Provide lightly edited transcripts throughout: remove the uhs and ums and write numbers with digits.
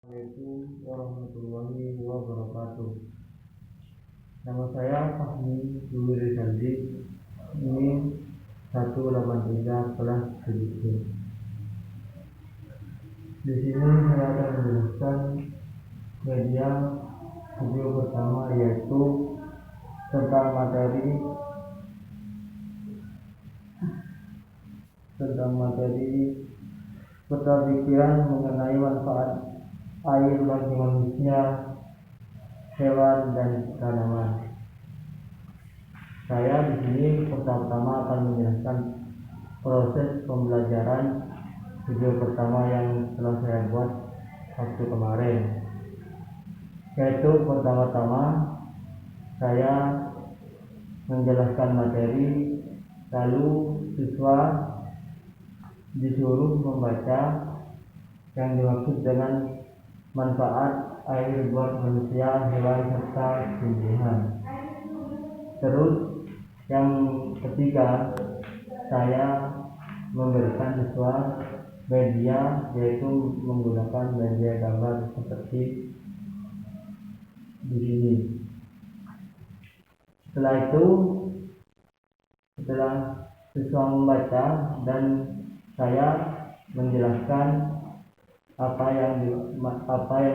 Assalamualaikum warahmatullahi wabarakatuh. Nama saya Fahmi Dwi Rizaldi. Ini 183 kelas 7. Di sini saya akan menjelaskan media video pertama, yaitu tentang materi perpikiran mengenai manfaat air bagi manusia, hewan, dan tanaman. Saya di sini pertama akan menjelaskan proses pembelajaran video pertama yang telah saya buat waktu kemarin. Yaitu pertama-tama saya menjelaskan materi, lalu siswa disuruh membaca yang dimaksud dengan manfaat air buat manusia, hewan, serta tumbuhan. Terus yang ketiga, saya memberikan siswa media, yaitu menggunakan media gambar seperti di sini. Setelah siswa membaca dan saya menjelaskan apa yang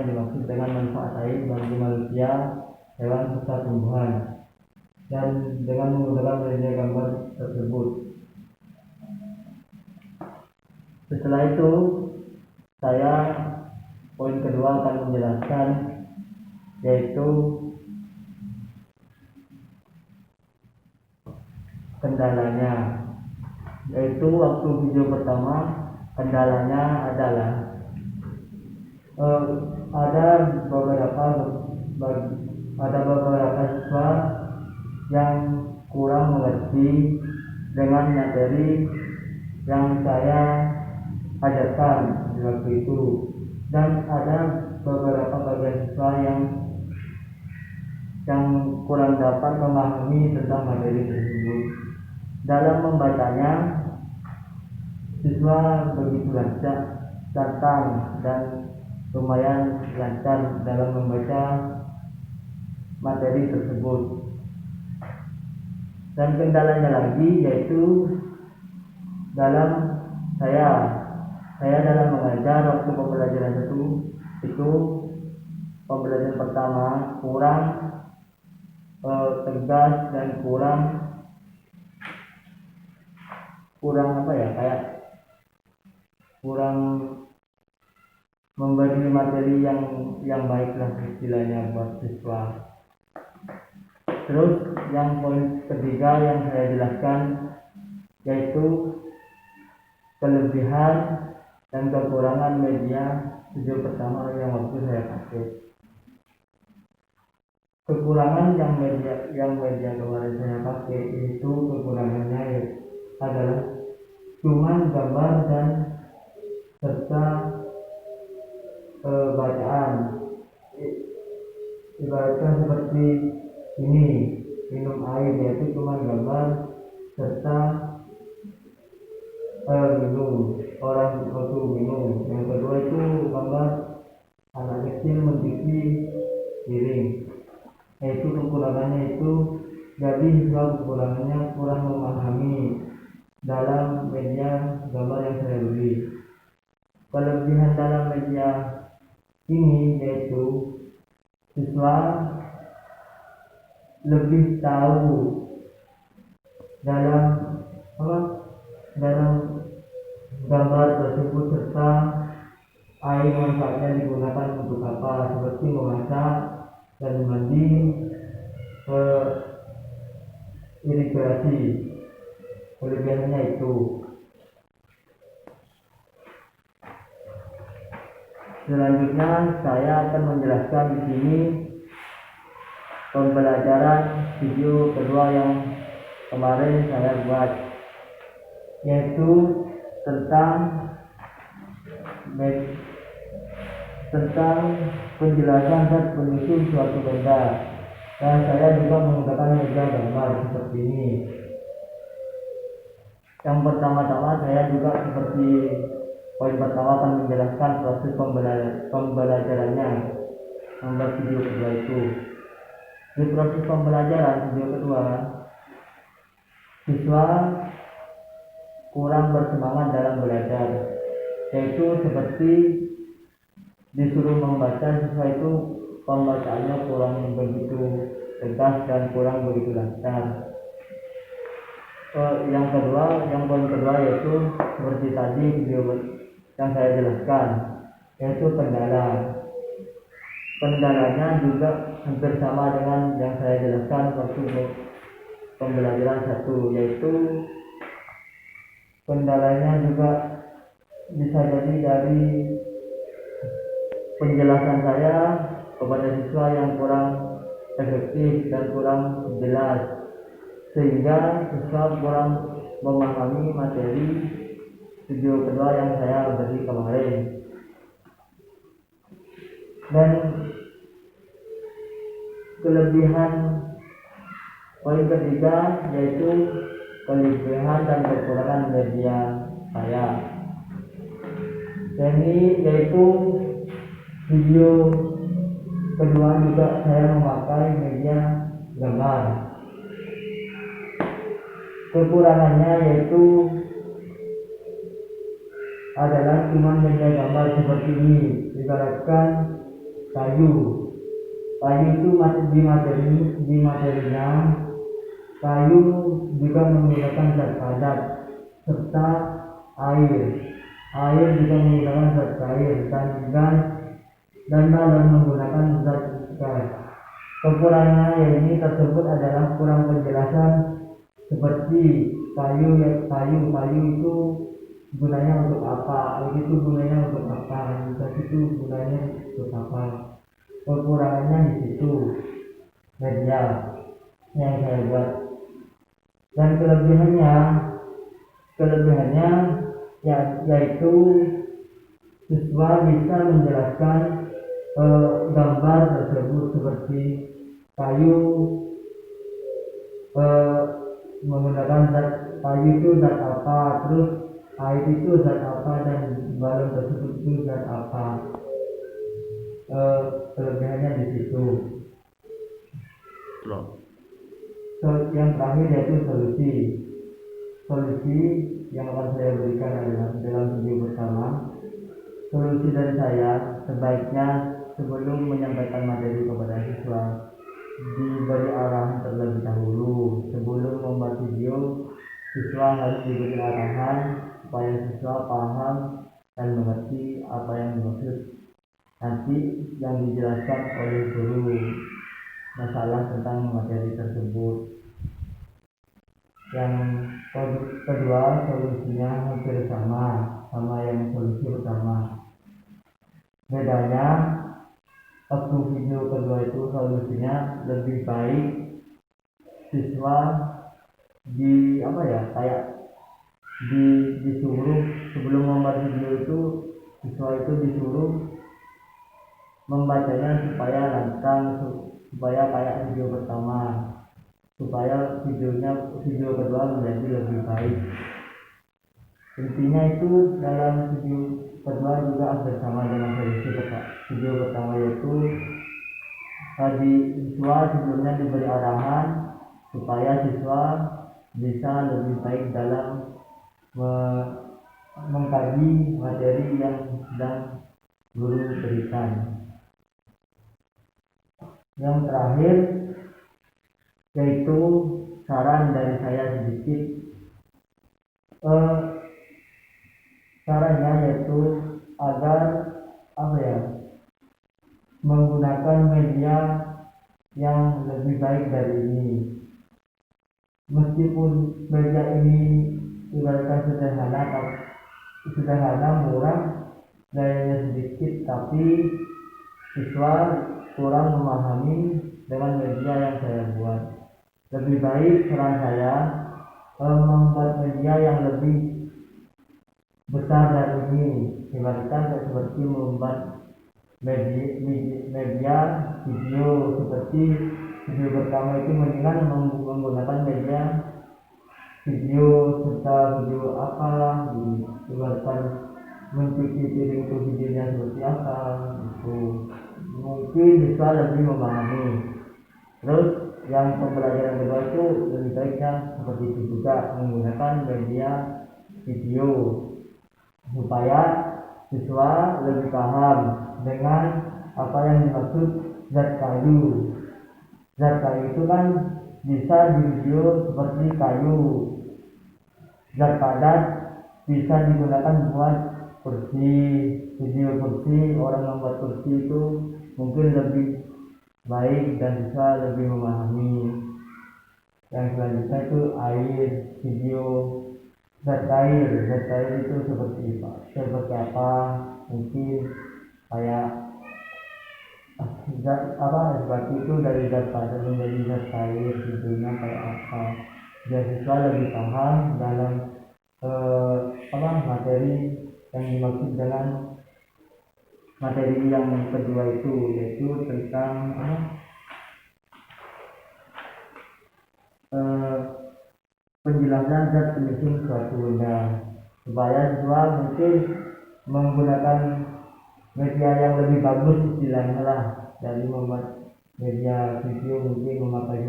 dimaksud dengan manfaat air bagi manusia, hewan, serta tumbuhan, dan dengan menggunakan media gambar tersebut. Setelah itu, saya poin kedua akan menjelaskan, yaitu kendalanya. Yaitu waktu video pertama, kendalanya adalah ada beberapa siswa yang kurang mengerti dengan materi yang saya ajarkan di waktu itu, dan ada beberapa bagian siswa yang kurang dapat memahami tentang materi tersebut. Dalam membacanya, siswa begitu datang dan lumayan lancar dalam membaca materi tersebut. Dan kendalanya lagi yaitu dalam saya dalam mengajar waktu pembelajaran itu pembelajaran pertama kurang tegas dan kurang memberi materi yang baiklah istilahnya buat siswa. Terus yang poin ketiga yang saya jelaskan yaitu kelebihan dan kekurangan media video pertama yang waktu saya pakai. Kekurangan yang media kemarin saya pakai itu kekurangannya adalah cuman gambar dan serta bacaan. Ibaratkan seperti ini, minum air, yaitu cuma gambar serta minum, orang waktu minum. Yang kedua itu gambar anak kecil mencuci piring. Yaitu kekurangannya itu, jadi kekurangannya kurang memahami dalam media gambar yang saya beri. Kelebihan dalam media ini yaitu siswa lebih tahu dalam gambar tersebut, serta air manfaatnya digunakan untuk apa, seperti memasak dan mandi, irigasi. Kelebihannya itu. Selanjutnya saya akan menjelaskan di sini pembelajaran video kedua yang kemarin saya buat, yaitu tentang penjelasan dan penyusun suatu benda. Dan saya juga menggunakan media gambar seperti ini. Yang pertama-tama saya juga seperti Poin pertama akan menjelaskan proses pembelajarannya, membuat video kedua itu. Di proses pembelajaran video kedua, siswa kurang bersemangat dalam belajar, yaitu seperti disuruh membaca, siswa itu pembacaannya kurang begitu tegas dan kurang begitu lancar. Yang poin kedua yaitu seperti tadi video yang saya jelaskan, yaitu kendalanya juga hampir sama dengan yang saya jelaskan waktu pembelajaran 1, yaitu kendalanya juga bisa jadi dari penjelasan saya kepada siswa yang kurang efektif dan kurang jelas, sehingga siswa kurang memahami materi video kedua yang saya beri kemarin. Dan kelebihan poin ketiga yaitu kelebihan dan kekurangan media saya. Ini yaitu video kedua juga saya memakai media gambar. Kekurangannya yaitu adalah cuma media gambar seperti ini, ibaratkan kayu itu masih di materinya. Kayu juga menggunakan zat padat serta air juga menggunakan zat cair dan dalam menggunakan zat gas. Kekurangannya ini tersebut adalah kurang penjelasan, seperti kayu itu gunanya untuk apa, itu gunanya untuk apa, zat itu gunanya untuk apa. Kekurangannya di situ media yang saya buat. Dan kelebihannya yaitu siswa bisa menjelaskan gambar tersebut, seperti kayu menggunakan zat kayu itu zat apa, terus air itu zat apa, dan balon tersebut itu zat apa. Kelebihannya di situ. Yang terakhir yaitu solusi yang akan saya berikan adalah dalam video pertama. Solusi dari saya, sebaiknya sebelum menyampaikan materi kepada siswa diberi arahan terlebih dahulu. Sebelum membuat video, siswa harus diberi arahan supaya siswa paham dan mengerti apa yang dimaksud nanti yang dijelaskan oleh guru masalah tentang materi tersebut. Yang kedua, solusinya hampir sama yang solusi pertama. Bedanya waktu video kedua itu solusinya lebih baik siswa disuruh sebelum membuat video itu, siswa itu disuruh membacanya supaya lantang, supaya kayak video pertama, supaya video kedua menjadi lebih baik. Intinya itu dalam video kedua juga bersama dengan solusi video pertama, yaitu tadi siswa sebelumnya diberi arahan supaya siswa bisa lebih baik dalam mengkaji materi yang sedang guru berikan. Yang terakhir yaitu saran dari saya sedikit. Sarannya yaitu agar menggunakan media yang lebih baik dari ini. Meskipun media ini ibaratkan sederhana, murah, dayanya sedikit, tapi siswa kurang memahami dengan media yang saya buat. Lebih baik saran saya membuat media yang lebih besar dari ini, ibaratkan seperti membuat media video. Seperti video pertama itu mendingan menggunakan media video serta video ibaratkan mencuci piring itu videonya seperti apa, itu mungkin bisa lebih memahami. Terus yang pembelajaran kedua itu lebih baiknya seperti itu juga, menggunakan media video supaya siswa lebih paham dengan apa yang dimaksud zat kayu. Zat kayu itu kan bisa di video seperti kayu. Zat padat bisa digunakan buat kursi, video kursi. Orang membuat kursi itu mungkin lebih baik dan bisa lebih memahami. Yang selanjutnya itu air, video. Zat cair itu seperti apa, mungkin kayak zat apa seperti itu, dari zat padat menjadi zat cair, videonya kayak apa, biar siswa lebih paham dalam materi yang dimaksud dengan materi yang kedua itu, yaitu tentang penjelasan zat penyusun suatu benda, supaya siswa mungkin menggunakan media yang lebih bagus istilahnya lah, dari membuat media video mungkin memakai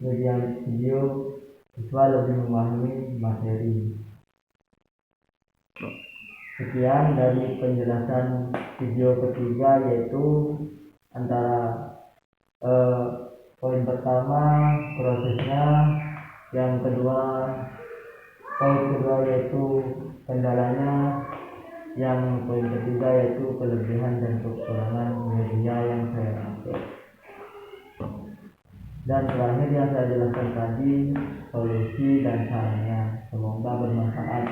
media video, siswa lebih memahami materi. Sekian dari penjelasan video ketiga, yaitu antara poin pertama prosesnya, yang kedua poin kedua yaitu kendalanya, yang poin ketiga yaitu kelebihan dan kekurangan media yang saya pakai, dan terakhir yang saya jelaskan tadi solusi dan caranya. Semoga bermanfaat.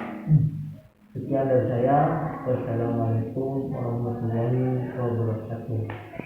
Sekian dari saya. Wassalamualaikum warahmatullahi wabarakatuh.